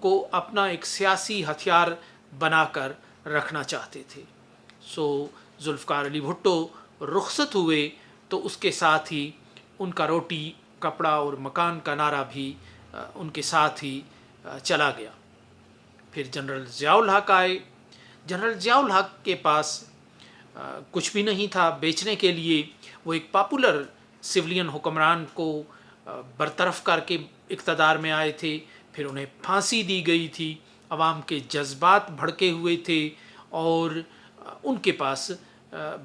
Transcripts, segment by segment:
کو اپنا ایک سیاسی ہتھیار بنا کر رکھنا چاہتے تھے. سو ذوالفقار علی بھٹو رخصت ہوئے تو اس کے ساتھ ہی ان کا روٹی کپڑا اور مکان کا نعرہ بھی ان کے ساتھ ہی چلا گیا. پھر جنرل ضیاء الحق آئے. جنرل ضیاء الحق کے پاس کچھ بھی نہیں تھا بیچنے کے لیے. وہ ایک پاپولر سولین حکمران کو برطرف کر کے اقتدار میں آئے تھے. پھر انہیں پھانسی دی گئی تھی. عوام کے جذبات بھڑکے ہوئے تھے اور ان کے پاس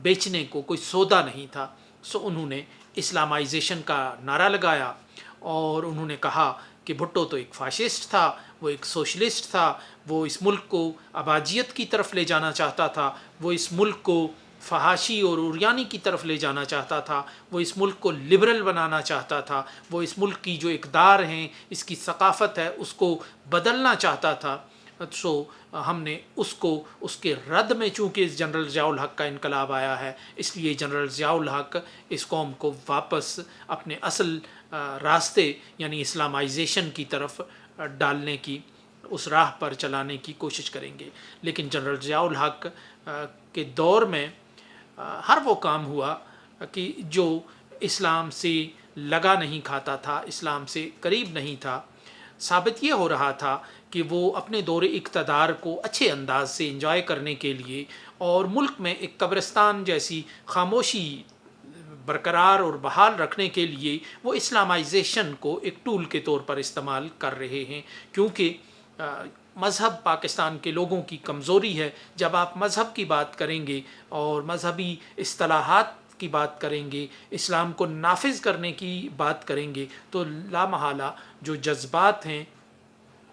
بیچنے کو کوئی سودا نہیں تھا. سو انہوں نے اسلامائزیشن کا نعرہ لگایا اور انہوں نے کہا کہ بھٹو تو ایک فاشسٹ تھا, وہ ایک سوشلسٹ تھا, وہ اس ملک کو اباجیت کی طرف لے جانا چاہتا تھا, وہ اس ملک کو فحاشی اور عریانی کی طرف لے جانا چاہتا تھا, وہ اس ملک کو لبرل بنانا چاہتا تھا, وہ اس ملک کی جو اقدار ہیں, اس کی ثقافت ہے, اس کو بدلنا چاہتا تھا. سو ہم نے اس کو اس کے رد میں, چونکہ جنرل ضیاء الحق کا انقلاب آیا ہے, اس لیے جنرل ضیاء الحق اس قوم کو واپس اپنے اصل راستے یعنی اسلامائزیشن کی طرف ڈالنے کی, اس راہ پر چلانے کی کوشش کریں گے. لیکن جنرل ضیاء الحق کے دور میں ہر وہ کام ہوا کہ جو اسلام سے لگا نہیں کھاتا تھا, اسلام سے قریب نہیں تھا. ثابت یہ ہو رہا تھا کہ وہ اپنے دور اقتدار کو اچھے انداز سے انجوائے کرنے کے لیے اور ملک میں ایک قبرستان جیسی خاموشی برقرار اور بحال رکھنے کے لیے وہ اسلامائزیشن کو ایک ٹول کے طور پر استعمال کر رہے ہیں. کیونکہ مذہب پاکستان کے لوگوں کی کمزوری ہے. جب آپ مذہب کی بات کریں گے اور مذہبی اصطلاحات کی بات کریں گے, اسلام کو نافذ کرنے کی بات کریں گے, تو لامحالہ جو جذبات ہیں,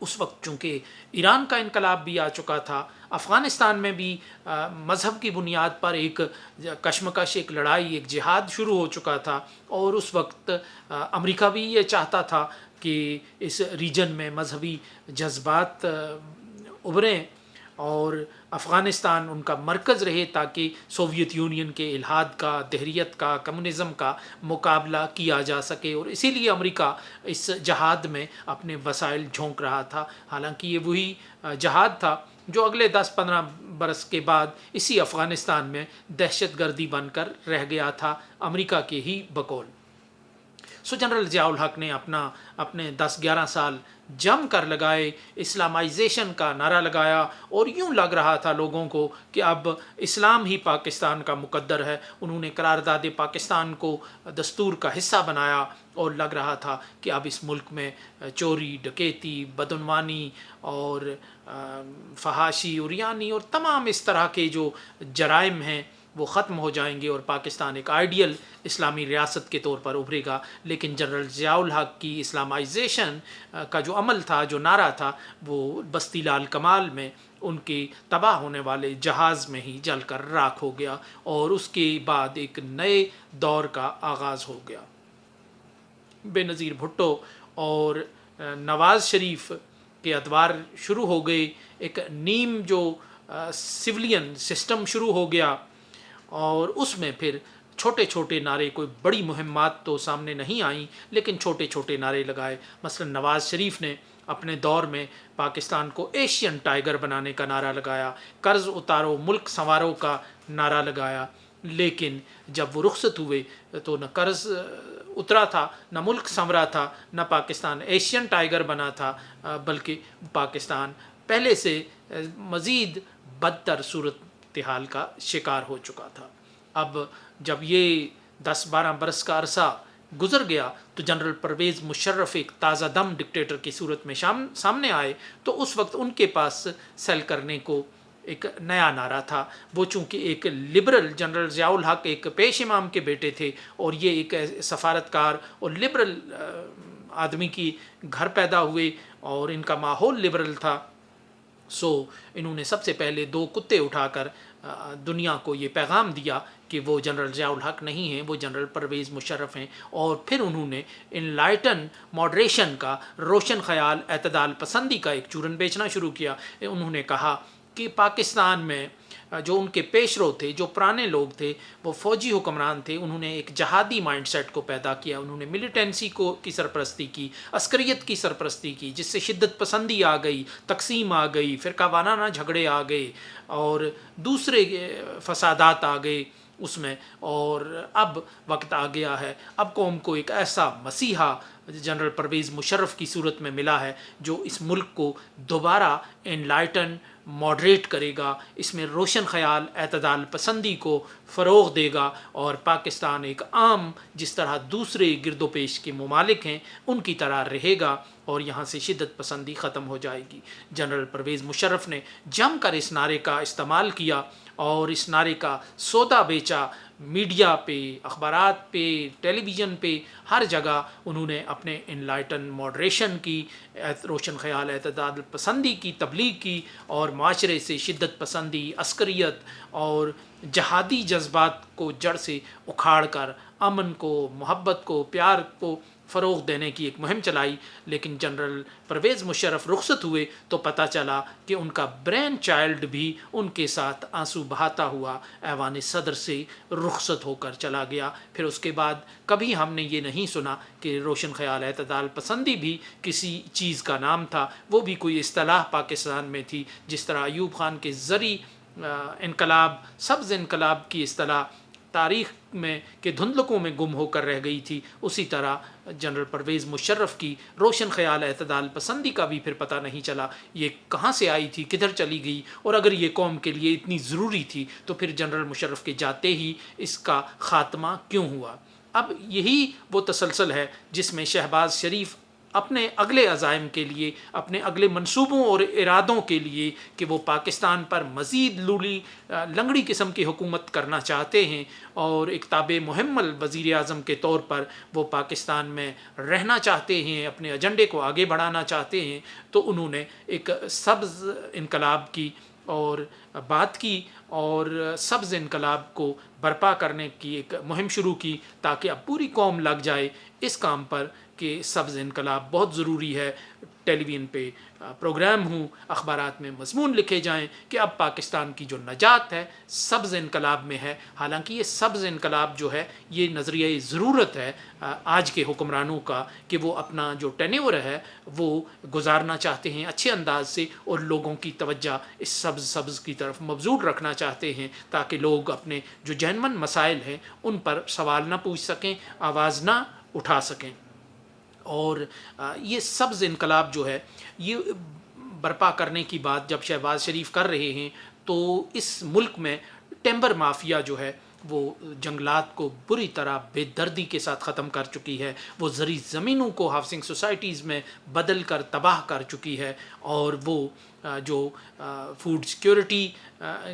اس وقت چونکہ ایران کا انقلاب بھی آ چکا تھا, افغانستان میں بھی مذہب کی بنیاد پر ایک کشمکش, ایک لڑائی, ایک جہاد شروع ہو چکا تھا, اور اس وقت امریکہ بھی یہ چاہتا تھا کہ اس ریجن میں مذہبی جذبات ابھریں اور افغانستان ان کا مرکز رہے تاکہ سوویت یونین کے الحاد کا, دہریت کا, کمیونزم کا مقابلہ کیا جا سکے. اور اسی لیے امریکہ اس جہاد میں اپنے وسائل جھونک رہا تھا. حالانکہ یہ وہی جہاد تھا جو اگلے 10-15 برس کے بعد اسی افغانستان میں دہشت گردی بن کر رہ گیا تھا, امریکہ کے ہی بقول. سو جنرل ضیاء الحق نے اپنے 10-11 سال جم کر لگائے, اسلامائزیشن کا نعرہ لگایا, اور یوں لگ رہا تھا لوگوں کو کہ اب اسلام ہی پاکستان کا مقدر ہے. انہوں نے قرارداد پاکستان کو دستور کا حصہ بنایا اور لگ رہا تھا کہ اب اس ملک میں چوری, ڈکیتی, بدعنوانی اور فحاشی, عریانی اور تمام اس طرح کے جو جرائم ہیں وہ ختم ہو جائیں گے اور پاکستان ایک آئیڈیل اسلامی ریاست کے طور پر ابھرے گا. لیکن جنرل ضیاء الحق کی اسلامائزیشن کا جو عمل تھا, جو نعرہ تھا, وہ بستی لال کمال میں ان کے تباہ ہونے والے جہاز میں ہی جل کر راکھ ہو گیا, اور اس کے بعد ایک نئے دور کا آغاز ہو گیا. بے نظیر بھٹو اور نواز شریف کے ادوار شروع ہو گئے. ایک نیم جو سولین سسٹم شروع ہو گیا, اور اس میں پھر چھوٹے چھوٹے نعرے, کوئی بڑی مہمات تو سامنے نہیں آئیں, لیکن چھوٹے چھوٹے نعرے لگائے. مثلا نواز شریف نے اپنے دور میں پاکستان کو ایشین ٹائیگر بنانے کا نعرہ لگایا, قرض اتارو ملک سنوارو کا نعرہ لگایا. لیکن جب وہ رخصت ہوئے تو نہ قرض اترا تھا, نہ ملک سنورا تھا, نہ پاکستان ایشین ٹائیگر بنا تھا, بلکہ پاکستان پہلے سے مزید بدتر صورتحال کا شکار ہو چکا تھا. اب جب یہ 10-12 برس کا عرصہ گزر گیا تو جنرل پرویز مشرف ایک تازہ دم ڈکٹیٹر کی صورت میں سامنے آئے, تو اس وقت ان کے پاس سیل کرنے کو ایک نیا نعرہ تھا. وہ چونکہ ایک لبرل, جنرل ضیاء الحق ایک پیش امام کے بیٹے تھے, اور یہ ایک سفارتکار اور لبرل آدمی کی گھر پیدا ہوئے, اور ان کا ماحول لبرل تھا. سو انہوں نے سب سے پہلے 2 کتے اٹھا کر دنیا کو یہ پیغام دیا کہ وہ جنرل ضیاء الحق نہیں ہیں, وہ جنرل پرویز مشرف ہیں. اور پھر انہوں نے انلائٹن ماڈریشن کا, روشن خیال, اعتدال پسندی کا ایک چورن بیچنا شروع کیا. انہوں نے کہا کہ پاکستان میں جو ان کے پیشرو تھے، جو پرانے لوگ تھے، وہ فوجی حکمران تھے، انہوں نے ایک جہادی مائنڈ سیٹ کو پیدا کیا، انہوں نے ملیٹنسی کی سرپرستی کی، عسکریت کی سرپرستی کی، جس سے شدت پسندی آ گئی، تقسیم آ گئی، فرقہ وارانہ جھگڑے آ گئے اور دوسرے فسادات آ گئے اس میں۔ اور اب وقت آ گیا ہے، اب قوم کو ایک ایسا مسیحا جنرل پرویز مشرف کی صورت میں ملا ہے جو اس ملک کو دوبارہ انلائٹن ماڈریٹ کرے گا، اس میں روشن خیال اعتدال پسندی کو فروغ دے گا، اور پاکستان ایک عام جس طرح دوسرے گرد و پیش کے ممالک ہیں ان کی طرح رہے گا، اور یہاں سے شدت پسندی ختم ہو جائے گی۔ جنرل پرویز مشرف نے جم کر اس نعرے کا استعمال کیا اور اس نعرے کا سودا بیچا، میڈیا پہ، اخبارات پہ، ٹیلی ویژن پہ، ہر جگہ انہوں نے اپنے انلائٹن ماڈریشن کی، روشن خیال اعتدال پسندی کی تبلیغ کی، اور معاشرے سے شدت پسندی، عسکریت اور جہادی جذبات کو جڑ سے اکھاڑ کر امن کو، محبت کو، پیار کو فروغ دینے کی ایک مہم چلائی۔ لیکن جنرل پرویز مشرف رخصت ہوئے تو پتہ چلا کہ ان کا برین چائلڈ بھی ان کے ساتھ آنسو بہاتا ہوا ایوان صدر سے رخصت ہو کر چلا گیا۔ پھر اس کے بعد کبھی ہم نے یہ نہیں سنا کہ روشن خیال اعتدال پسندی بھی کسی چیز کا نام تھا، وہ بھی کوئی اصطلاح پاکستان میں تھی، جس طرح ایوب خان کے زرعی انقلاب، سبز انقلاب کی اصطلاح تاریخ میں کے دھندلکوں میں گم ہو کر رہ گئی تھی، اسی طرح جنرل پرویز مشرف کی روشن خیال اعتدال پسندی کا بھی پھر پتہ نہیں چلا یہ کہاں سے آئی تھی، کدھر چلی گئی، اور اگر یہ قوم کے لیے اتنی ضروری تھی تو پھر جنرل مشرف کے جاتے ہی اس کا خاتمہ کیوں ہوا۔ اب یہی وہ تسلسل ہے جس میں شہباز شریف اپنے اگلے عزائم کے لیے، اپنے اگلے منصوبوں اور ارادوں کے لیے کہ وہ پاکستان پر مزید لولی لنگڑی قسم کی حکومت کرنا چاہتے ہیں اور ایک تابع محمل وزیر اعظم کے طور پر وہ پاکستان میں رہنا چاہتے ہیں، اپنے ایجنڈے کو آگے بڑھانا چاہتے ہیں، تو انہوں نے ایک سبز انقلاب کی اور بات کی اور سبز انقلاب کو برپا کرنے کی ایک مہم شروع کی، تاکہ اب پوری قوم لگ جائے اس کام پر کہ سبز انقلاب بہت ضروری ہے۔ ٹیلی ویژن پہ پروگرام ہوں، اخبارات میں مضمون لکھے جائیں کہ اب پاکستان کی جو نجات ہے سبز انقلاب میں ہے۔ حالانکہ یہ سبز انقلاب جو ہے یہ نظریہ ضرورت ہے آج کے حکمرانوں کا کہ وہ اپنا جو ٹینیور ہے وہ گزارنا چاہتے ہیں اچھے انداز سے، اور لوگوں کی توجہ اس سبز کی طرف مبذول رکھنا چاہتے ہیں، تاکہ لوگ اپنے جو جینون مسائل ہیں ان پر سوال نہ پوچھ سکیں، آواز نہ اٹھا سکیں۔ اور یہ سبز انقلاب جو ہے یہ برپا کرنے کی بات جب شہباز شریف کر رہے ہیں تو اس ملک میں ٹیمبر مافیا جو ہے وہ جنگلات کو بری طرح بے دردی کے ساتھ ختم کر چکی ہے، وہ زرعی زمینوں کو ہاؤسنگ سوسائٹیز میں بدل کر تباہ کر چکی ہے، اور وہ جو فوڈ سیکیورٹی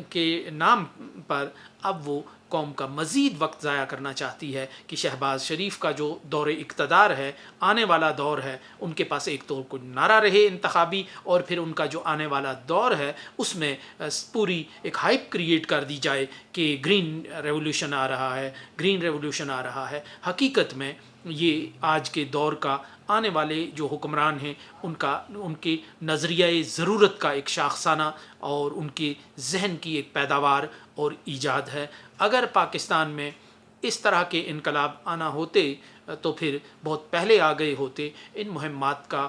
کے نام پر اب وہ قوم کا مزید وقت ضائع کرنا چاہتی ہے کہ شہباز شریف کا جو دور اقتدار ہے، آنے والا دور ہے، ان کے پاس ایک تو کوئی نعرہ رہے انتخابی، اور پھر ان کا جو آنے والا دور ہے اس میں پوری ایک ہائپ کریٹ کر دی جائے کہ گرین ریولوشن آ رہا ہے، گرین ریولوشن آ رہا ہے۔ حقیقت میں یہ آج کے دور کا آنے والے جو حکمران ہیں ان کے نظریہ ضرورت کا ایک شاخسانہ اور ان کے ذہن کی ایک پیداوار اور ایجاد ہے۔ اگر پاکستان میں اس طرح کے انقلاب آنا ہوتے تو پھر بہت پہلے آ گئے ہوتے۔ ان مہمات کا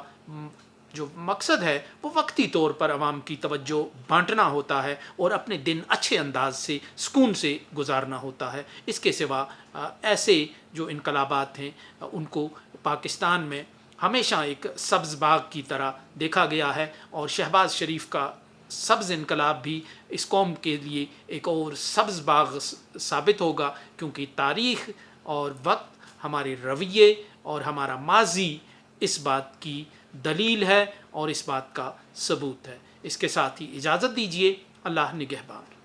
جو مقصد ہے وہ وقتی طور پر عوام کی توجہ بانٹنا ہوتا ہے اور اپنے دن اچھے انداز سے سکون سے گزارنا ہوتا ہے۔ اس کے سوا ایسے جو انقلابات ہیں ان کو پاکستان میں ہمیشہ ایک سبز باغ کی طرح دیکھا گیا ہے، اور شہباز شریف کا سبز انقلاب بھی اس قوم کے لیے ایک اور سبز باغ ثابت ہوگا، کیونکہ تاریخ اور وقت، ہمارے رویے اور ہمارا ماضی اس بات کی دلیل ہے اور اس بات کا ثبوت ہے۔ اس کے ساتھ ہی اجازت دیجیے، اللہ نگہبان۔